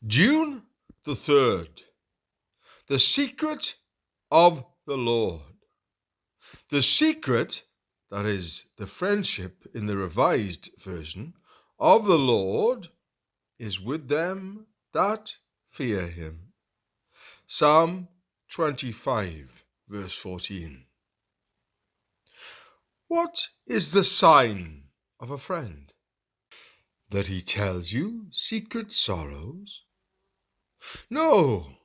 June the 3rd. The secret of the Lord. The secret, that is, the friendship in the Revised Version, of the Lord is with them that fear him. Psalm 25, verse 14. What is the sign of a friend? That he tells you secret sorrows? No,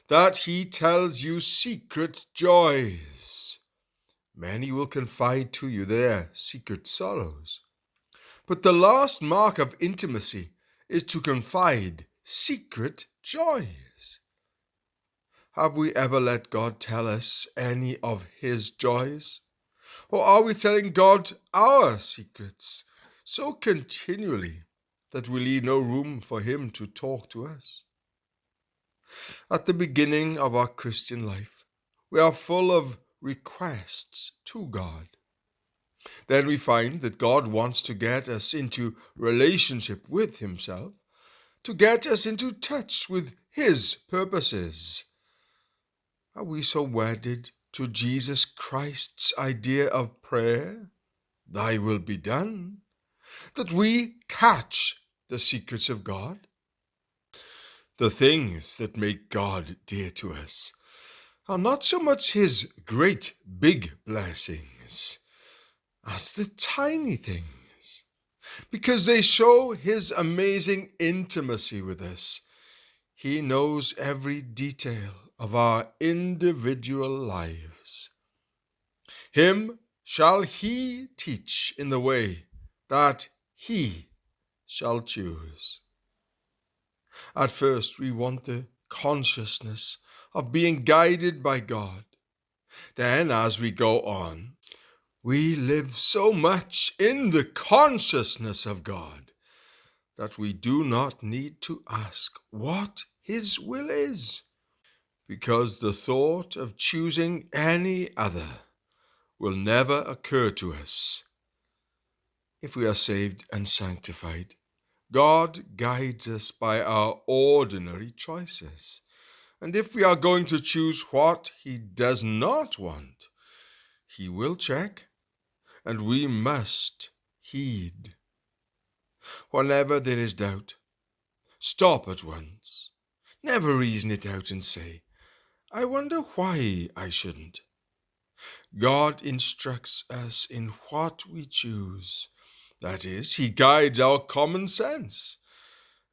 that he tells you secret joys. Many will confide to you their secret sorrows. But the last mark of intimacy is to confide secret joys. Have we ever let God tell us any of his joys? Or are we telling God our secrets so continually that we leave no room for him to talk to us? At the beginning of our Christian life, we are full of requests to God. Then we find that God wants to get us into relationship with himself, to get us into touch with his purposes. Are we so wedded to Jesus Christ's idea of prayer, "Thy will be done," that we catch the secrets of God? The things that make God dear to us are not so much his great big blessings as the tiny things, because they show his amazing intimacy with us. He knows every detail of our individual lives. Him shall he teach in the way that he shall choose. At first, we want the consciousness of being guided by God. Then, as we go on, we live so much in the consciousness of God that we do not need to ask what his will is, because the thought of choosing any other will never occur to us. If we are saved and sanctified, God guides us by our ordinary choices. And if we are going to choose what he does not want, he will check, and we must heed. Whenever there is doubt, stop at once. Never reason it out and say, "I wonder why I shouldn't." God instructs us in what we choose. That is, he guides our common sense,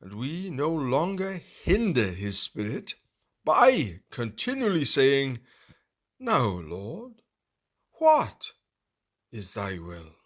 and we no longer hinder his Spirit by continually saying, "Now, Lord, what is thy will?"